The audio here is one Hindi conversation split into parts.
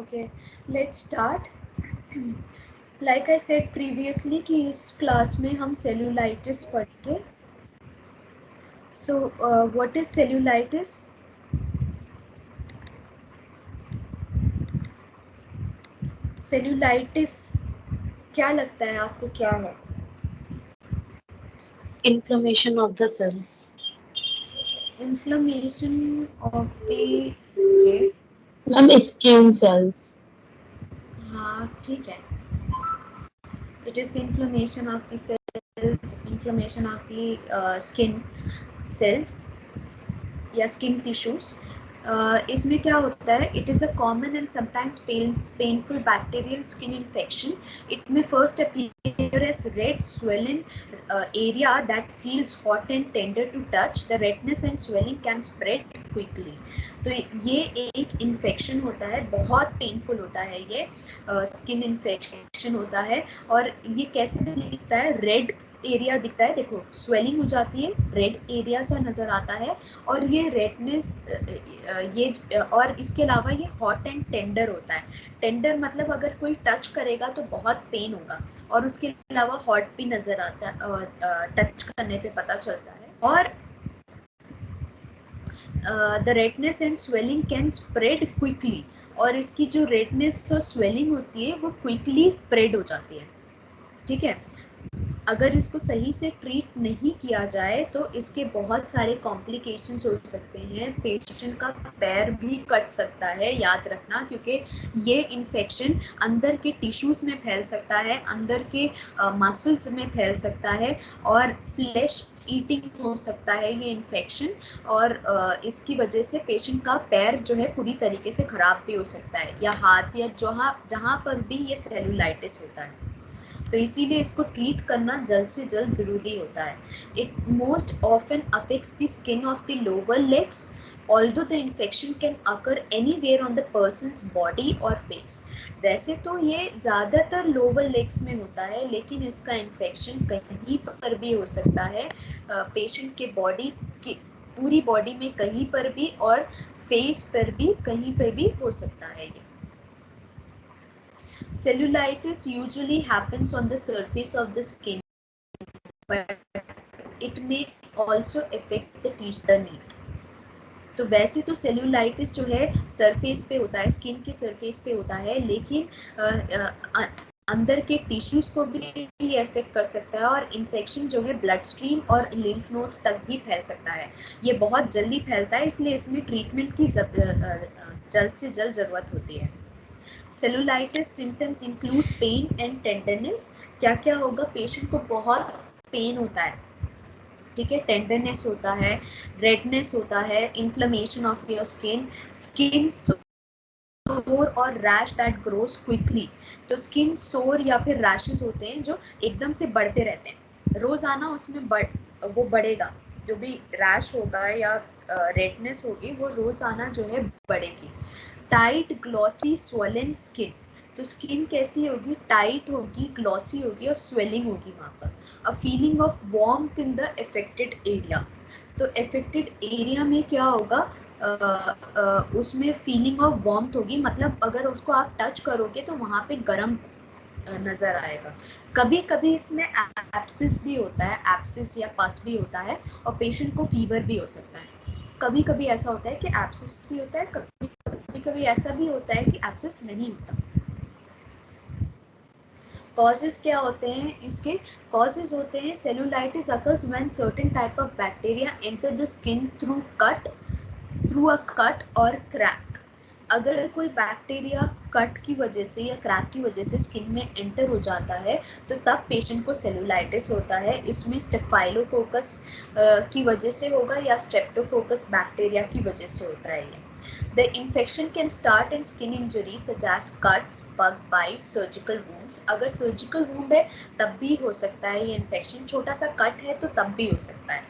Okay, let's start. Like I said previously कि इस क्लास में हम cellulitis पढ़ेंगे. So what is cellulitis? Cellulitis क्या लगता है आपको क्या है? Inflammation of the cells. Inflammation of the okay. Ma'am, skin cells. हाँ ठीक है. It is the inflammation of the cells, inflammation of the skin cells या skin tissues. इसमें क्या होता है? It is a common and sometimes painful bacterial skin infection. It may first appear as red swollen area that feels hot and tender to touch. The redness and swelling can spread quickly. तो ये एक इन्फेक्शन होता है, बहुत पेनफुल होता है ये स्किन इन्फेक्शन होता है. और ये कैसे दिखता है? रेड एरिया दिखता है, देखो स्वेलिंग हो जाती है, रेड एरिया सा नज़र आता है. और ये रेडनेस ये और इसके अलावा ये हॉट एंड टेंडर होता है. टेंडर मतलब अगर कोई टच करेगा तो बहुत पेन होगा. और उसके अलावा हॉट भी नज़र आता है, टच करने पे पता चलता है. और the redness and swelling can spread quickly. और इसकी जो रेडनेस और स्वेलिंग होती है वो क्विकली स्प्रेड हो जाती है. ठीक है. अगर इसको सही से ट्रीट नहीं किया जाए तो इसके बहुत सारे कॉम्प्लिकेशंस हो सकते हैं. पेशेंट का पैर भी कट सकता है, याद रखना, क्योंकि ये इन्फेक्शन अंदर के टिश्यूज़ में फैल सकता है, अंदर के मसल्स में फैल सकता है और फ्लैश ईटिंग हो सकता है ये इन्फेक्शन. और इसकी वजह से पेशेंट का पैर जो है पूरी तरीके से ख़राब भी हो सकता है, या हाथ, या जहाँ पर भी ये सेलुलाइटिस होता है. तो इसीलिए इसको ट्रीट करना जल्द से जल्द ज़रूरी होता है. It most often affects the skin of the lower legs. Although the infection can occur anywhere on the persons body और फेस. वैसे तो ये ज़्यादातर लोअर लेग्स में होता है, लेकिन इसका इन्फेक्शन कहीं पर भी हो सकता है, पेशेंट के बॉडी की पूरी बॉडी में कहीं पर भी, और फेस पर भी कहीं पर भी हो सकता है ये. Cellulitis usually happens on the surface of the skin, but it may also affect the tissue underneath. तो वैसे तो सेलुलाइटिस जो है सरफेस पे होता है, स्किन के सरफेस पे होता है, लेकिन अंदर के टिश्यूज को भी ये अफेक्ट कर सकता है. और इन्फेक्शन जो है ब्लड स्ट्रीम और लिम्फ नोड्स तक भी फैल सकता है. ये बहुत जल्दी फैलता है, इसलिए इसमें ट्रीटमेंट की जल्द से जल्द ज़रूरत होती है. Cellulitis symptoms include pain and tenderness. क्या क्या होगा? पेशेंट को बहुत पेन होता है, ठीक है, टेंडरनेस होता है, रेडनेस होता है, inflammation of your skin, skin सोर और रैश दैट ग्रोज क्विकली. तो स्किन सोर या फिर रैशेस होते हैं जो एकदम से बढ़ते रहते हैं, रोजाना उसमें वो बढ़ेगा. जो भी रैश होगा या रेडनेस होगी वो रोजाना जो है बढ़ेगी. Tight glossy swollen skin. तो स्किन कैसी होगी? टाइट होगी, ग्लॉसी होगी और स्वेलिंग होगी वहाँ पर. A feeling of warmth in the affected area. तो अफेक्टेड एरिया में क्या होगा? उसमें फीलिंग ऑफ वार्मथ होगी, मतलब अगर उसको आप टच करोगे तो वहाँ पे गर्म नज़र आएगा. कभी कभी इसमें एब्सिस भी होता है, एब्सिस या पस भी होता है, और पेशेंट को फीवर भी हो सकता है. कभी कभी ऐसा होता है कि एब्सिस भी होता है, कभी कभी ऐसा भी होता है कि एब्सिस नहीं होता. कॉजेज क्या होते हैं इसके? कॉजेज होते हैं cellulitis occurs when certain type of bacteria enter the skin through a cut और क्रैक. अगर कोई बैक्टीरिया कट की वजह से या क्रैक की वजह से स्किन में एंटर हो जाता है तो तब पेशेंट को सेलुलाइटिस होता है. इसमें स्टेफाइलोकोकस की वजह से होगा या स्ट्रेप्टोकोकस बैक्टीरिया की वजह से होता है ये. The infection can start in skin injuries such as cuts, bug bites, surgical wounds. अगर surgical wound है तब भी हो सकता है ये इन्फेक्शन. छोटा सा कट है तो तब भी हो सकता है.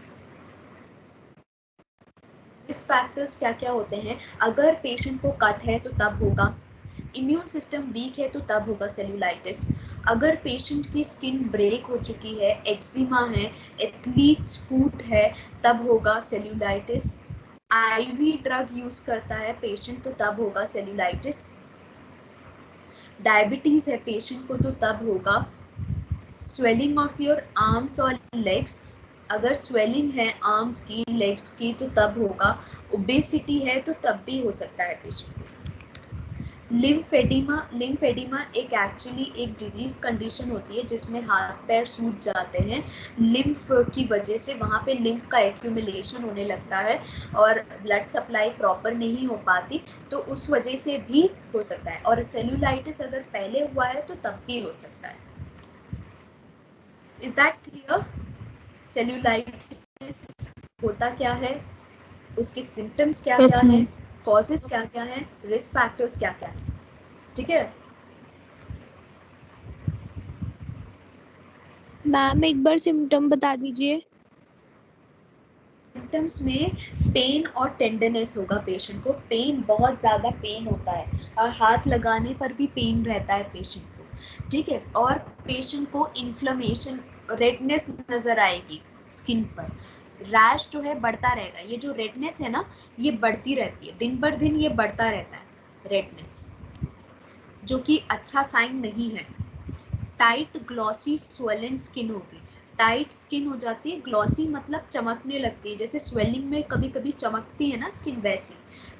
रिस्क फैक्टर्स क्या क्या होते हैं? अगर पेशेंट को कट है तो तब होगा. इम्यून सिस्टम वीक है तो तब होगा सेलुलाइटिस. अगर पेशेंट की स्किन ब्रेक हो चुकी है, एक्जिमा है, एथलीट्स फुट है, तब होगा सेलुलाइटिस. आईवी ड्रग यूज़ करता है पेशेंट तो तब होगा सेलुलाइटिस. डायबिटीज है पेशेंट को तो तब होगा। स्वेलिंग ऑफ योर आर्म्स और लेग्स, अगर स्वेलिंग है आर्म्स की लेग्स की तो तब होगा। ओबेसिटी है तो तब भी हो सकता है पेशेंट को। लिम्फेडिमा एक एक्चुअली एक डिजीज कंडीशन होती है जिसमें हाथ पैर सूज जाते हैं लिम्फ की वजह से, वहाँ पे लिम्फ का एक्यूमुलेशन होने लगता है और ब्लड सप्लाई प्रॉपर नहीं हो पाती, तो उस वजह से भी हो सकता है। और सेल्यूलाइटिस अगर पहले हुआ है तो तब भी हो सकता है। Is that clear? सेल्यूलाइटिस होता क्या है, उसके सिम्टम्स क्या क्या Yes, है, ma'am. कॉजेस क्या क्या है, रिस्क फैक्टर्स क्या क्या है, ठीक है। मैम एक बार सिम्टम बता दीजिए। सिम्टम्स में पेन और टेंडरनेस होगा पेशेंट को, पेन बहुत ज़्यादा पेन होता है और हाथ लगाने पर भी पेन रहता है पेशेंट को, ठीक है। और पेशेंट को इन्फ्लेमेशन, रेडनेस नज़र आएगी स्किन पर, रैश जो है बढ़ता रहेगा, ये जो रेडनेस है ना ये बढ़ती रहती है, दिन बर दिन ये बढ़ता रहता है रेडनेस, जो कि अच्छा साइन नहीं है। टाइट ग्लॉसी स्वेलन स्किन होगी, टाइट स्किन हो जाती है, ग्लॉसी मतलब चमकने लगती है, जैसे स्वेलिंग में कभी कभी चमकती है ना स्किन, वैसी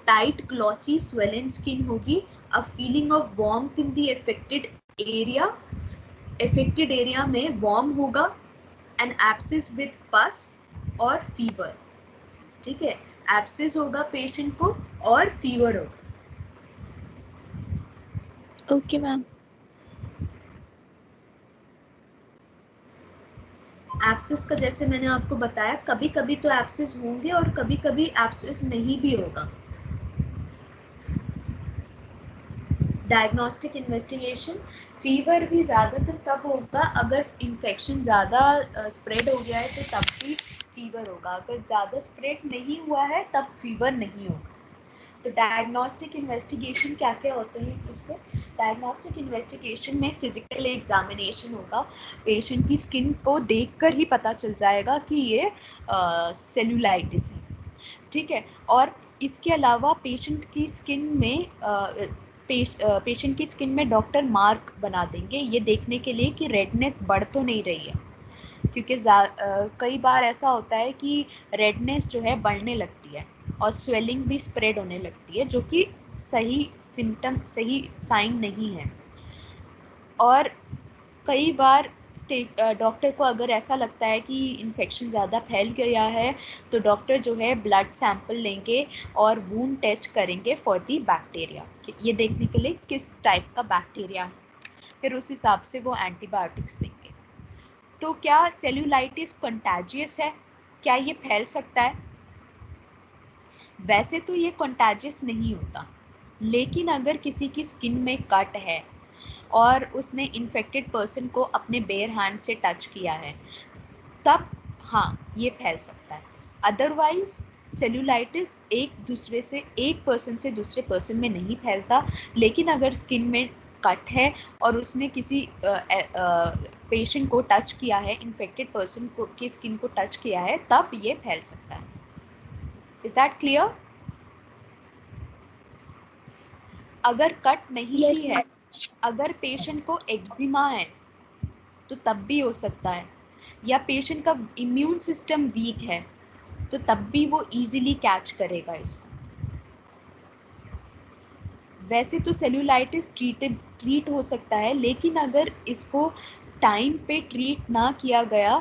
टाइट ग्लॉसी स्वेलन स्किन होगी। A feeling of warmth in the area, affected area में वार्म होगा। एन एब्सिस विद पस और फीवर, ठीक है, एब्सिस होगा पेशेंट को और फीवर होगा। Okay ma'am. एब्सिस का जैसे मैंने आपको बताया, कभी कभी तो एब्सिस होंगे और कभी कभी एब्सिस नहीं भी होगा। डायग्नोस्टिक इन्वेस्टिगेशन, फीवर भी ज़्यादातर तब होगा अगर इन्फेक्शन ज़्यादा स्प्रेड हो गया है तो तब भी फीवर होगा, अगर ज़्यादा स्प्रेड नहीं हुआ है तब फीवर नहीं होगा। तो डायग्नोस्टिक इन्वेस्टिगेशन क्या क्या होते हैं इसमें? डायग्नोस्टिक इन्वेस्टिगेशन में फिजिकल एग्जामिनेशन होगा, पेशेंट की स्किन को देखकर ही पता चल जाएगा कि ये सेल्यूलाइटिस है, ठीक है। और इसके अलावा पेशेंट की स्किन में पेशेंट की स्किन में डॉक्टर मार्क बना देंगे ये देखने के लिए कि रेडनेस बढ़ तो नहीं रही है, क्योंकि कई बार ऐसा होता है कि रेडनेस जो है बढ़ने लगती है और स्वेलिंग भी स्प्रेड होने लगती है, जो कि सही सिम्टम, सही साइन नहीं है। और कई बार डॉक्टर को अगर ऐसा लगता है कि इन्फेक्शन ज़्यादा फैल गया है तो डॉक्टर जो है ब्लड सैंपल लेंगे और वूंड टेस्ट करेंगे फॉर दी बैक्टीरिया, ये देखने के लिए किस टाइप का बैक्टीरिया है, फिर उस हिसाब से वो एंटीबायोटिक्स देंगे। तो क्या सेल्यूलाइटिस कंटाजियस है, क्या ये फैल सकता है? वैसे तो ये कंटाजियस नहीं होता, लेकिन अगर किसी की स्किन में कट है और उसने इन्फेक्टेड पर्सन को अपने बेयर हैंड से टच किया है तब हाँ ये फैल सकता है। अदरवाइज सेल्यूलाइटिस एक पर्सन से दूसरे पर्सन में नहीं फैलता, लेकिन अगर स्किन में कट है और उसने किसी पेशेंट को टच किया है, इन्फेक्टेड पर्सन को की स्किन को टच किया है, तब ये फैल सकता है। Is that clear? अगर कट नहीं यस भी है, अगर पेशेंट को एक्जिमा है तो तब भी हो सकता है, या पेशेंट का इम्यून सिस्टम वीक है तो तब भी वो इजीली कैच करेगा इसको। वैसे तो सेल्यूलाइटिस ट्रीट हो सकता है, लेकिन अगर इसको टाइम पे ट्रीट ना किया गया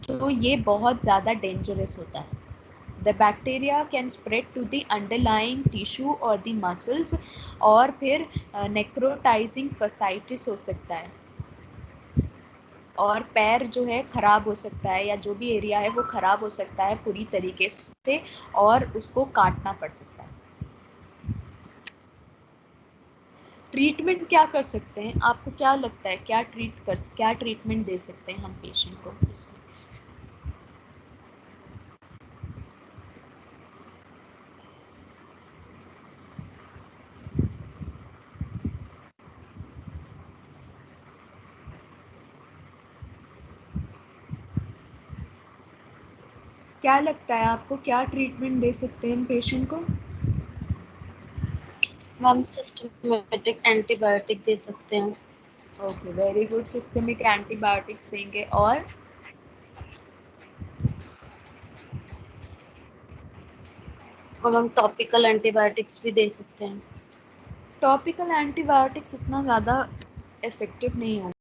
तो ये बहुत ज़्यादा डेंजरस होता है। The bacteria can spread to the underlying tissue और द मसल्स, और फिर नेक्रोटाइजिंग फसाइटिस हो सकता है, और पैर जो है ख़राब हो सकता है, या जो भी एरिया है वो ख़राब हो सकता है पूरी तरीके से, और उसको काटना पड़ सकता है। ट्रीटमेंट क्या कर सकते हैं, आपको क्या लगता है, क्या ट्रीटमेंट दे सकते हैं हम पेशेंट को इसमें? क्या लगता है आपको, क्या ट्रीटमेंट दे सकते हैं हम पेशेंट को? मैम सिस्टमेटिक एंटीबायोटिक दे सकते हैं। Okay, very good, systemic antibiotics देंगे। और हम टॉपिकल एंटीबायोटिक्स भी दे सकते हैं। टॉपिकल एंटीबायोटिक्स इतना ज़्यादा इफेक्टिव नहीं होंगे।